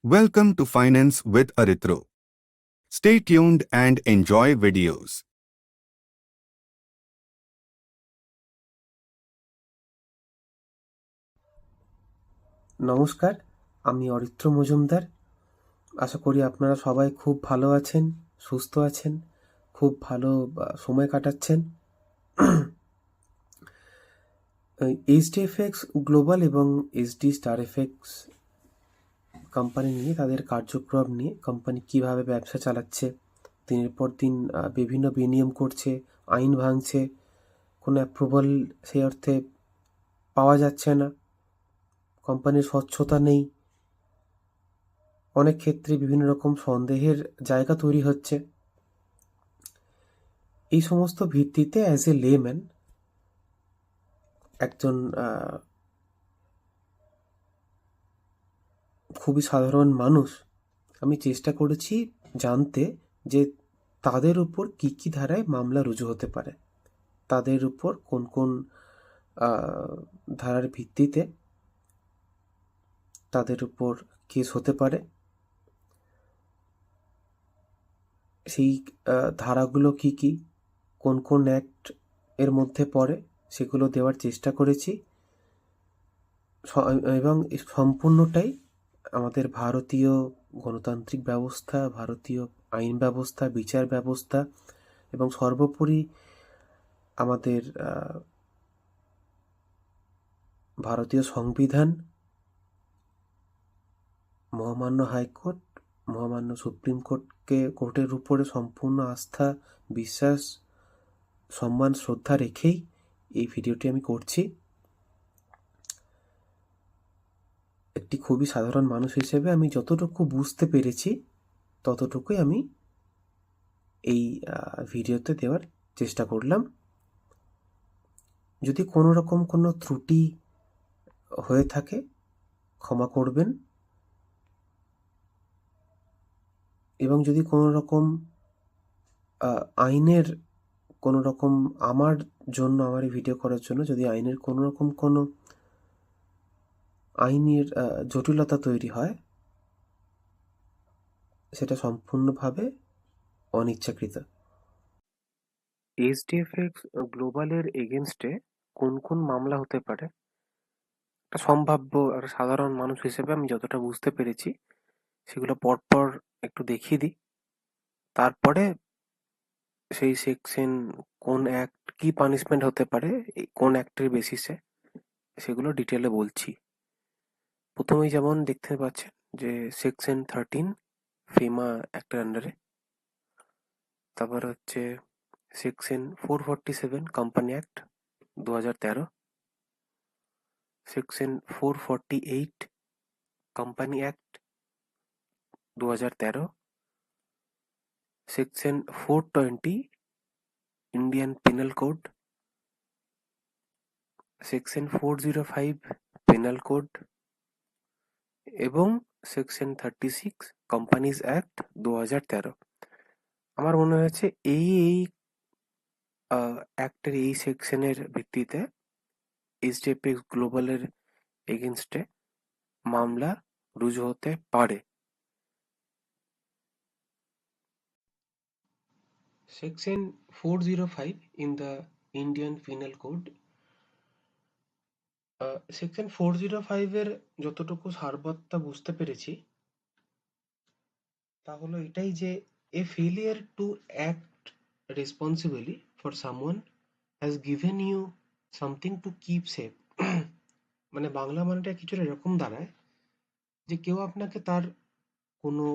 Welcome to Finance with Arithro. Stay tuned and enjoy videos. নমস্কার, আমি অরিত্র মজুমদার। আশা করি আপনারা সবাই খুব ভালো আছেন, সুস্থ আছেন, খুব ভালো সময় কাটাচ্ছেন। এইচডিএফএক্স গ্লোবাল এবং এইচডি স্টার এফএক্স কোম্পানি নিয়ে তাদের কার্যক্রম নিয়ে কোম্পানি কিভাবে ব্যবসা চালাচ্ছে, দিনের পর দিন বিভিন্ন বিনিয়ম করছে, আইন ভাঙছে, কোনো অ্যাপ্রুভাল সেই অর্থে পাওয়া যাচ্ছে না, কোম্পানির স্বচ্ছতা নেই, অনেক ক্ষেত্রে বিভিন্ন রকম সন্দেহের জায়গা তৈরি হচ্ছে। এই সমস্ত ভিত্তিতে অ্যাজ এ লেম্যান, একজন খুবই সাধারণ মানুষ, আমি চেষ্টা করেছি জানতে যে তাদের উপর কী কী ধারায় মামলা রুজু হতে পারে, তাদের উপর কোন কোন ধারার ভিত্তিতে তাদের উপর কেস হতে পারে, সেই ধারাগুলো কি কি, কোন কোন অ্যাক্ট এর মধ্যে পড়ে, সেগুলো দেওয়ার চেষ্টা করেছি। এবং সম্পূর্ণটাই আমাদের ভারতীয় গণতান্ত্রিক ব্যবস্থা, ভারতীয় আইন ব্যবস্থা, বিচার ব্যবস্থা এবং সর্বোপরি আমাদের ভারতীয় সংবিধান, মহামান্য হাইকোর্ট, মহামান্য সুপ্রিম কোর্টের উপরে সম্পূর্ণ আস্থা, বিশ্বাস, সম্মান, শ্রদ্ধা রেখেই এই ভিডিওটি আমি করছি। একটি খুবই সাধারণ মানুষ হিসেবে আমি যতটুকু বুঝতে পেরেছি ততটুকুই আমি এই ভিডিওতে দেওয়ার চেষ্টা করলাম। যদি কোনো রকম কোনো ত্রুটি হয়ে থাকে ক্ষমা করবেন, এবং যদি কোনো রকম আইনের কোনো রকম আমার জন্য, আমার এই ভিডিও করার জন্য যদি আইনের কোনো রকম কোনো আইনের জটিলতা তৈরি হয়, সেটা সম্পূর্ণভাবে অনিচ্ছাকৃত। এইচডিএফএক্স গ্লোবালের এগেনস্টে কোন কোন মামলা হতে পারে, একটা সম্ভাব্য একটা সাধারণ মানুষ হিসেবে আমি যতটা বুঝতে পেরেছি সেগুলো পরপর একটু দেখিয়ে দিই। তারপরে সেই সেকশন, কোন অ্যাক্ট, কি পানিশমেন্ট হতে পারে, কোন অ্যাক্টের বেসিসে, সেগুলো ডিটেলে বলছি। প্রথমেই যেমন দেখতে পাচ্ছেন যে সেকশন 13 ফেমা অ্যাক্টের আন্ডারে, তারপর হচ্ছে section 447 company act 2013, section 448 company act 2013, section 420 Indian penal code, section 405 penal code এবং সেকশন 36 কোম্পানিজ অ্যাক্ট 2013। আমার মনে হয়েছে এই অ্যাক্টের এই সেকশনের ভিত্তিতে এইচডিএফএক্স গ্লোবালের এগেনস্টে মামলা রুজু হতে পারে। Section 405 in the Indian penal code, section 405 এর যতটুকু সারবত্তা বুঝতে পেরেছি তা হলো এটাই যে a failure to act responsibly for someone has given you something to keep safe. মানে বাংলা মানেটা কিছুটা এরকম দাঁড়ায় যে কেউ আপনাকে তার কোনো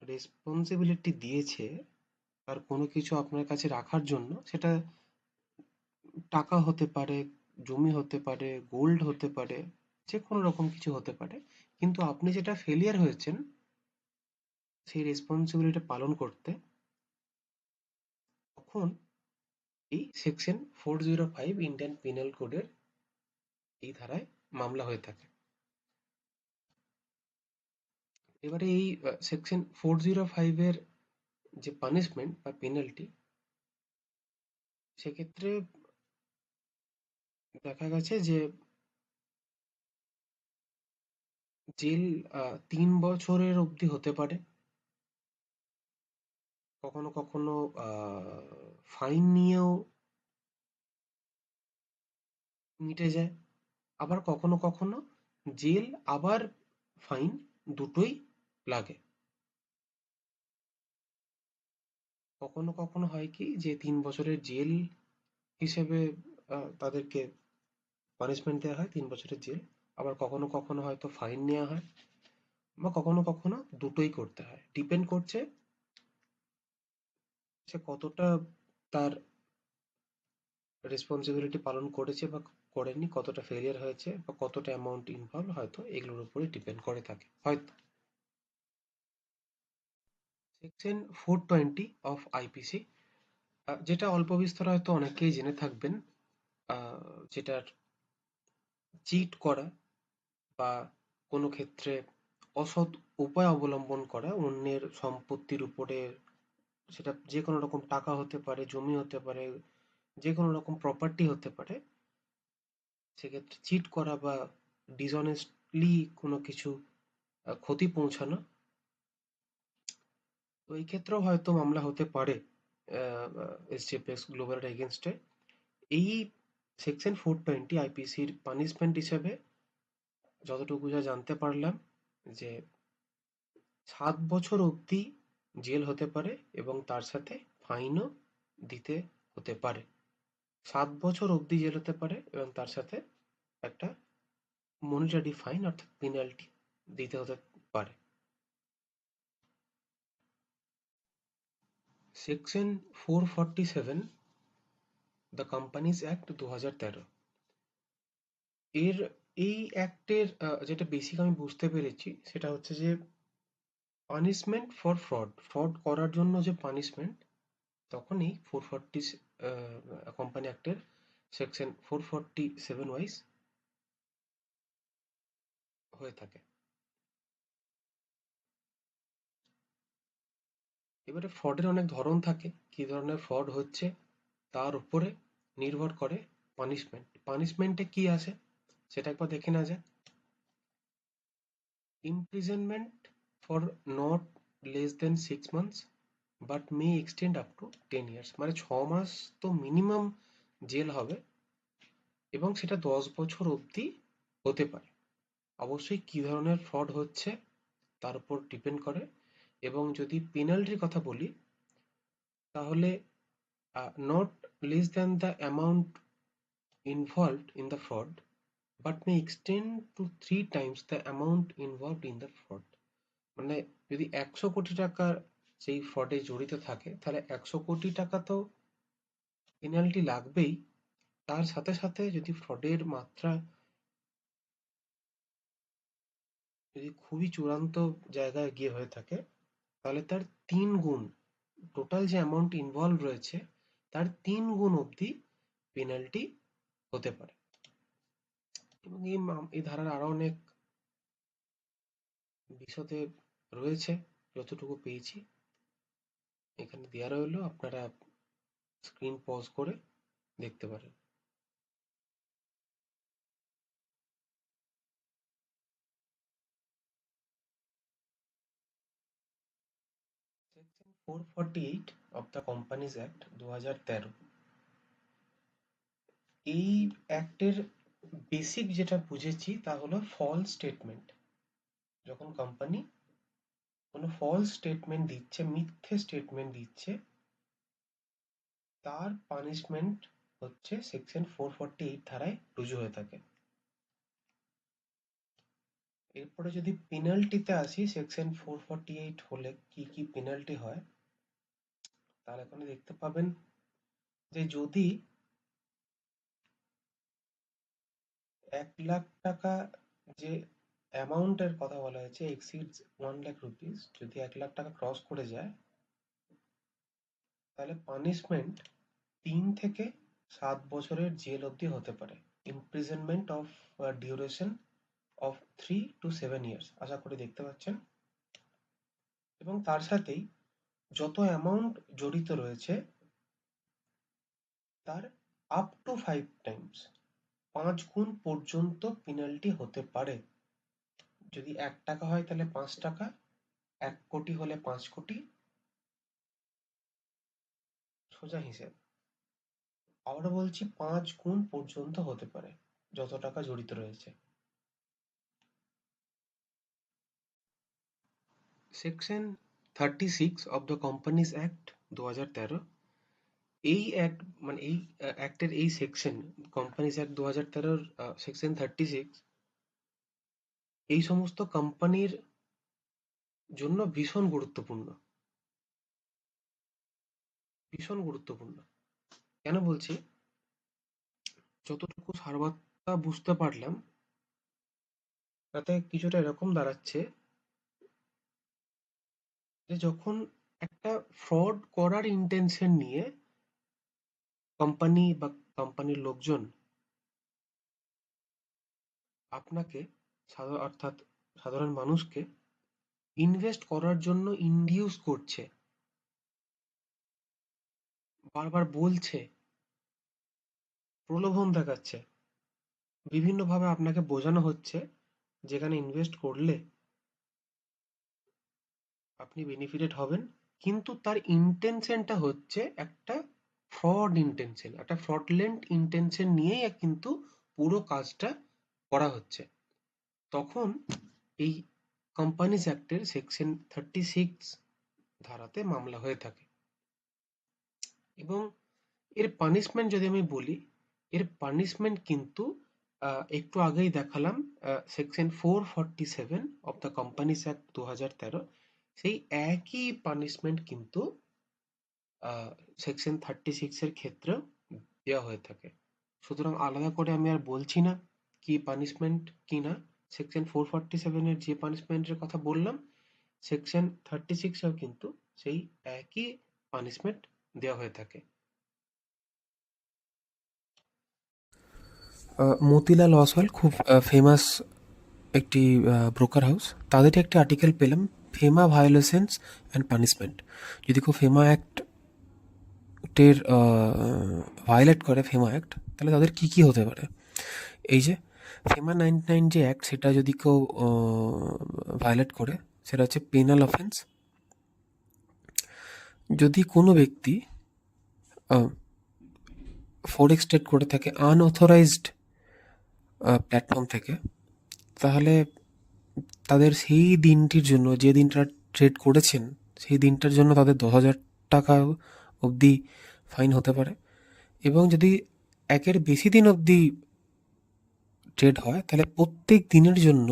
রেসপন্সিবিলিটি দিয়েছে, তার কোনো কিছু আপনার কাছে রাখার জন্য, সেটা টাকা হতে পারে, জমি হতে পারে, গোল্ড হতে পারে, যে কোনো রকম কিছু হতে পারে, কিন্তু আপনি যেটা ফেলিয়ার হয়েছেন সেই রেসপন্সিবিলিটি পালন করতে, তখন এই সেকশন 405 ইন্ডিয়ান পিনাল কোডের এই ধারায় মামলা হয়ে থাকে। এবারে এই সেকশন 405 এর যে পানিশমেন্ট বা পেনাল্টি, সেক্ষেত্রে দেখা গেছে যে জেল 3 বছরের অবধি হতে পারে। কখনো কখনো ফাইন নিয়েও মিটে যায়। আবার কখনো কখনো জেল আবার ফাইন দুটোই লাগে। কখনো কখনো হয় কি যে 3 বছরের জেল হিসেবে তাদেরকে পানিশমেন্ট দেওয়া হয়, 3 বছরের জেল। আবার কখনো কখনো হয়তো ফাইন নেওয়া হয়, বা কখনো কখনো দুটোই করতে হয়। ডিপেন্ড করছে সে কতটা তার রেসপন্সিবিলিটি পালন করেছে বা করেনি, কতটা ফেলিয়ার হয়েছে বা কতটা অ্যামাউন্ট ইনভলভ, হয়তো এগুলোর উপরে ডিপেন্ড করে থাকে হয়তো। সেকশন 420 অফ আইপিসি, যেটা অল্প বিস্তর হয়তো অনেকেই জেনে থাকবেন, যেটার চিট করা বা কোনো ক্ষেত্রে অসৎ উপায় অবলম্বন করা অন্যের সম্পত্তির উপরে, সেটা যে কোনো রকম টাকা হতে পারে, জমি হতে পারে, যে কোনো রকম প্রপার্টি হতে পারে, সেক্ষেত্রে চিট করা বা ডিসঅনেস্টলি কোনো কিছু ক্ষতি পৌঁছানো, তো এই ক্ষেত্রেও হয়তো মামলা হতে পারে এসজেপিএস গ্লোবালের এগেনস্টে। এই সেকশন 420 আইপিসির পানিশমেন্ট হিসেবে যতটুকু যা জানতে পারলাম, যে 7 বছর অবধি জেল হতে পারে এবং তার সাথে ফাইনও দিতে হতে পারে। 7 বছর অবধি জেল হতে পারে এবং তার সাথে একটা মনিটারি ফাইন অর্থাৎ পেনাল্টি দিতে হতে পারে। সেকশন 447 দ্য কোম্পানিজ অ্যাক্ট 2013, এর এই অ্যাক্টের যেটা বেসিক আমি বুঝতে পেরেছি সেটা হচ্ছে যে পানিশমেন্ট ফর ফ্রড, ফ্রড করার জন্য যে পানিশমেন্ট, তখনই 440 কোম্পানি অ্যাক্টের সেকশন 447 ওয়াইজ হয়ে থাকে। এবারে ফ্রডের অনেক ধরন থাকে, কি ধরনের ফ্রড হচ্ছে তার উপরে নির্ভর করে পানিশমেন্ট। পানিশমেন্টে কি আসে সেটা একবার দেখে নেওয়া যাক। Imprisonment for not less than 6 months but May extend up to 10 years, মানে 6 মাস তো মিনিমাম জেল হবে এবং সেটা 10 বছর অবধি হতে পারে। অবশ্যই কি ধরনের ফ্রড হচ্ছে তার উপর ডিপেন্ড করে। এবং যদি পেনাল্টির কথা বলি, তাহলে not less than the amount involved in the fraud but may extend to 3 times the amount involved in the fraud, মানে যদি 100 কোটি টাকার সেই ফ্রডে জড়িত থাকে তাহলে 100 কোটি টাকা তো পেনাল্টি লাগবেই। তার সাথে সাথে যদি ফ্রডের মাত্রা যদি খুবই চূড়ান্ত জায়গায় গিয়ে হয়ে থাকে, তাহলে তার 3 গুণ, টোটাল যে অ্যামাউন্ট ইনভলভ রয়েছে তার 3 গুণ অবধি পেনাল্টি হতে পারে। এবং এই ধারার আরো অনেক বিশদে রয়েছে, যতটুকু পেয়েছি এখানে দেওয়া রইলো, আপনারা স্ক্রিন পজ করে দেখতে পারেন। Section 448 of the companies act 2013, এই অ্যাক্টের বেসিক যেটা বুঝেছি তা হলো ফলস স্টেটমেন্ট। যখন কোম্পানি কোনো ফলস স্টেটমেন্ট দিচ্ছে, মিথ্যে স্টেটমেন্ট দিচ্ছে, তার পানিশমেন্ট হচ্ছে সেকশন 448 ধারায় রুজু হয়ে থাকে। এরপরে যদি পেনাল্টিতে আসি, সেকশন 448 হলে কি কি পেনাল্টি হয়, তাহলে এখানে দেখতে পাবেন যে যদি 1 লাখ টাকা যে অ্যামাউন্টের কথা বলা হয়েছে এক্সিডস 1 লাখ রুপিস, যদি 1 লাখ টাকা ক্রস করে যায় তাহলে পানিশমেন্ট 3 থেকে 7 বছরের জেল অবধি হতে পারে। Imprisonment of duration of 3 to 7 years, আশা করি দেখতে পাচ্ছেন। এবং তার সাথেই যত অ্যামাউন্ট জড়িত রয়েছে তার আপ টু 5 টাইমস, 5 গুণ পর্যন্ত পেনাল্টি হতে পারে। যদি ১ টাকা হয় তাহলে ৫ টাকা, ১ কোটি হলে ৫ কোটি, সোজা হিসেব। আবারও বলছি ৫ গুণ পর্যন্ত হতে পারে যত টাকা জড়িত রয়েছে। Section 36 of the companies act ২০১৩, এই অ্যাক্ট মানে এই অ্যাক্টের এই সেকশন, কোম্পানিজ অ্যাক্ট ২০১৩ সেকশন 36 এই সমস্ত কোম্পানির জন্য ভীষণ গুরুত্বপূর্ণ, ভীষণ গুরুত্বপূর্ণ। কেন বলছি? যতটুকু সারবার্তা বুঝতে পারলাম তাতে কিছুটা এরকম দাঁড়াচ্ছে যে যখন একটা ফ্রড করার ইন্টেনশন নিয়ে কোম্পানি বা কোম্পানির লোকজন আপনাকে অর্থাৎ সাধারণ মানুষকে ইনভেস্ট করার জন্য ইনডিউস করছে, বারবার বলছে, প্রলোভন দেখাচ্ছে, বিভিন্নভাবে আপনাকে বোঝানো হচ্ছে যেখানে ইনভেস্ট করলে আপনি বেনিফিটেড হবেন, কিন্তু তার ইন্টেনশনটা হচ্ছে একটা ফ্রড ইন্টেনশন, একটা ফ্রডলেন্ট ইন্টেনশন নিয়েই কিন্তু পুরো কাজটা করা হচ্ছে। তখন এই কোম্পানিজ অ্যাক্টের সেকশন 36 ধারাতে মামলা হয়ে থাকে। এবং এর পানিশমেন্ট যদি আমি বলি, এর পানিশমেন্ট কিন্তু একটু আগেই দেখালাম section 447 of the companies act ২০১৩, সেই একই পানিশমেন্ট কিন্তু সেকশন 36 এর ক্ষেত্রেও দেওয়া হয়ে থাকে। সুতরাং আলাদা করে আমি আর বলছি না কি পানিশমেন্ট কি না। সেকশন 447 এর যে পানিশমেন্টের কথা বললাম, সেকশন 36 এও কিন্তু সেই একই পানিশমেন্ট দেওয়া হয়ে থাকে। মতিলাল অসওয়াল খুব ফেমাস একটি ব্রোকার হাউস, তাদেরই একটি আর্টিকেল পেলাম, ফেমা ভায়োলেশনস অ্যান্ড পানিশমেন্ট। যদি কেউ ফেমা অ্যাক্টের ভায়োলেট করে ফেমা অ্যাক্ট, তাহলে তাদের কী কী হতে পারে। এই যে ফেমা 99 যে অ্যাক্ট, সেটা যদি কেউ ভায়োলেট করে, সেটা হচ্ছে পেনাল অফেন্স। যদি কোনো ব্যক্তি ফরেক্স ট্রেড করে থাকে আনঅথরাইজড প্ল্যাটফর্ম থেকে, তাহলে তাদের সেই দিনটির জন্য, যে দিনটা ট্রেড করেছেন সেই দিনটার জন্য তাদের 10,000 টাকা অবধি ফাইন হতে পারে। এবং যদি একের বেশি দিন অবধি ট্রেড হয়, তাহলে প্রত্যেক দিনের জন্য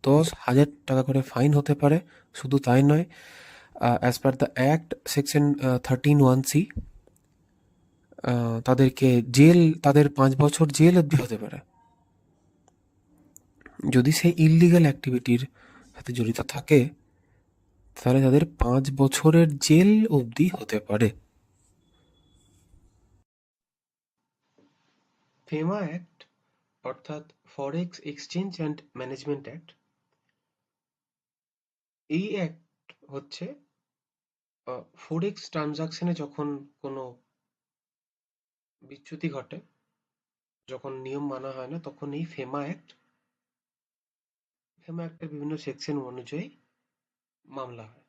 10,000 টাকা করে ফাইন হতে পারে। শুধু তাই নয়, as per the act section 13(1)(c), তাদেরকে জেল, তাদের 5 বছর জেল অবধি হতে পারে যদি সে ইললিগাল অ্যাক্টিভিটির সাথে জড়িত থাকে। তাহলে তাদের 5 বছরের জেল অবধি হতে পারে। ফেমা অ্যাক্ট অর্থাৎ ফরেক্স এক্সচেঞ্জ অ্যান্ড ম্যানেজমেন্ট অ্যাক্ট, এই অ্যাক্ট হচ্ছে ফরেক্স ট্রানজাকশনে যখন কোনো বিচ্যুতি ঘটে, যখন নিয়ম মানা হয় না, তখন এই ফেমা অ্যাক্টের বিভিন্ন সেকশন অনুযায়ী মামলা হয়।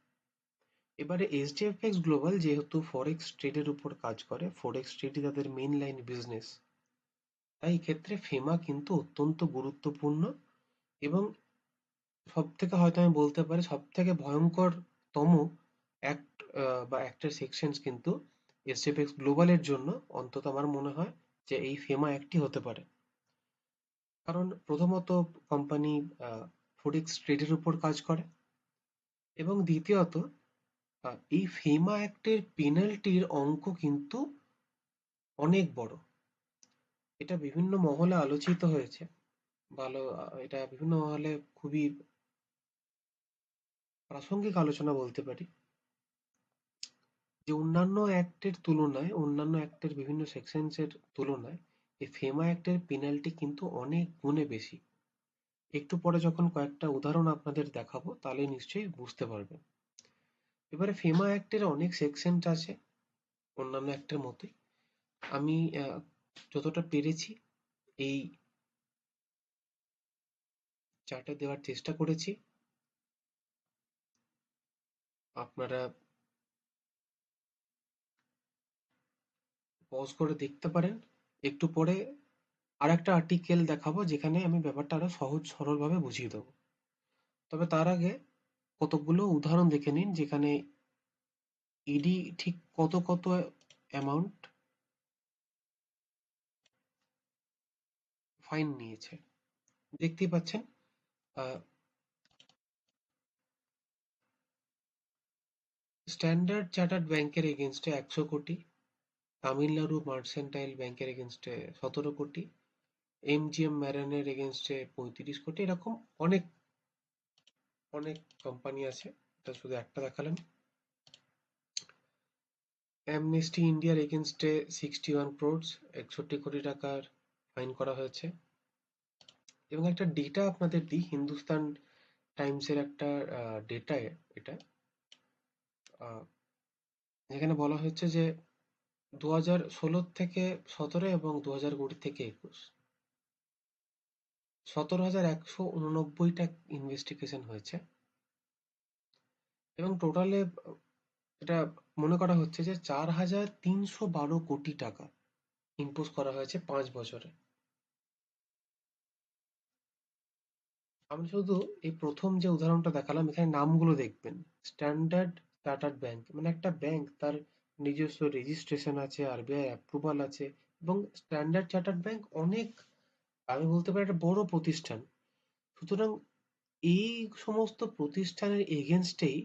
এবারে এইচডিএফএক্স গ্লোবাল যেহেতু ফরেক্স ট্রেডের উপর কাজ করে, ফরেক্স ট্রেডই তাদের মেইন লাইন বিজনেস, তাই এক্ষেত্রে ফেমা কিন্তু অত্যন্ত গুরুত্বপূর্ণ। এবং সব থেকে হয়তো আমি বলতে পারি সব থেকে ভয়ঙ্করতম অ্যাক্ট বা অ্যাক্টের সেকশনস কিন্তু এইচডিএফএক্স গ্লোবালের জন্য, অন্তত আমার মনে হয় যে এই ফেমা অ্যাক্টই হতে পারে। কারণ প্রথমত কোম্পানি ফরেক্স ট্রেডের উপর কাজ করে, এবং দ্বিতীয়ত এই ফেমা অ্যাক্টের পেনাল্টির অঙ্ক কিন্তু অনেক বড়। এটা বিভিন্ন মহলে আলোচিত হয়েছে, ভালো, এটা বিভিন্ন মহলে খুবই প্রাসঙ্গিক আলোচনা বলতে পারি, যে অন্যান্য অ্যাক্টের তুলনায়, অন্যান্য অ্যাক্টের বিভিন্ন সেকশনস এর তুলনায় এই ফেমা অ্যাক্টের পেনাল্টি কিন্তু অনেক গুণে বেশি। একটু পরে যখন কয়েকটা উদাহরণ আপনাদের দেখাবো, তাহলে নিশ্চয়ই বুঝতে পারবেন। এবারে ফেমা অ্যাক্টের অনেক সেকশন আছে অন্যান্য অ্যাক্টের মতোই। আমি যতটা পেরেছি এই চার্টে দেওয়ার চেষ্টা করেছি, আপনারা পজ করে দেখতে পারেন। একটু পরে আর একটা আর্টিকেল দেখাবো যেখানে আমি ব্যাপারটা আরো সহজ সরলভাবে বুঝিয়ে দেবো। তবে তার আগে কতকগুলো উদাহরণ দেখে নিন যেখানে ইডি ঠিক কত কত অ্যামাউন্ট ফাইন নিয়েছে। দেখতেই পাচ্ছেন স্ট্যান্ডার্ড চার্টার্ড ব্যাংকের এগেনস্টে 100 কোটি, তামিলনাড়ু মার্সেন্টাইল ব্যাংকের এগেনস্টে 17 কোটি, এমজিএম ম্যারানের এগেনস্টে 35 কোটি, এরকম অনেক অনেক কোম্পানি আছে, এটা শুধু একটা দেখালাম। অ্যামনেস্টি ইন্ডিয়ার এগেনস্টে 61 crores, 61 কোটি টাকার ফাইন করা হয়েছে। এবং একটা ডেটা আপনাদের দিই, হিন্দুস্তান টাইমসের একটা ডেটা এটা, যেখানে বলা হচ্ছে যে 2016 থেকে 17 এবং 2020 থেকে 21 17,189টা ইনভেস্টিগেশন হয়েছে এবং টোটালে এটা মনে করা হচ্ছে যে 4,312 কোটি টাকা ইম্পোজ করা হয়েছে 5 বছরে। আমি শুধু এই প্রথম যে উদাহরণটা দেখালাম, এখানে নামগুলো দেখবেন। স্ট্যান্ডার্ড চার্টার্ড ব্যাংক মানে একটা ব্যাংক, তার নিজস্ব রেজিস্ট্রেশন আছে, আরবিআই অ্যাপ্রুভাল আছে, এবং স্ট্যান্ডার্ড চার্টার্ড ব্যাংক অনেক, আমি বলতে পারি, একটা বড় প্রতিষ্ঠান। সুতরাং এই সমস্ত প্রতিষ্ঠানের এগেনস্টেই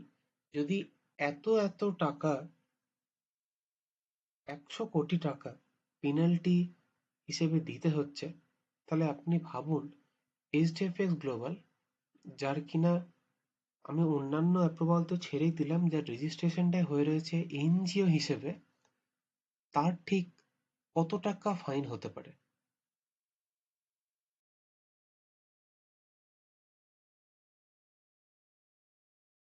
যদি এত এত টাকা, 100 কোটি টাকা পেনাল্টি হিসেবে দিতে হচ্ছে, তাহলে আপনি ভাবুন এইচডিএফএক্স গ্লোবাল, যার কিনা আমি অন্যান্য অ্যাপ্রুভাল তো ছেড়েই দিলাম, যার রেজিস্ট্রেশনটাই হয়ে রয়েছে এনজিও হিসেবে, তার ঠিক কত টাকা ফাইন হতে পারে।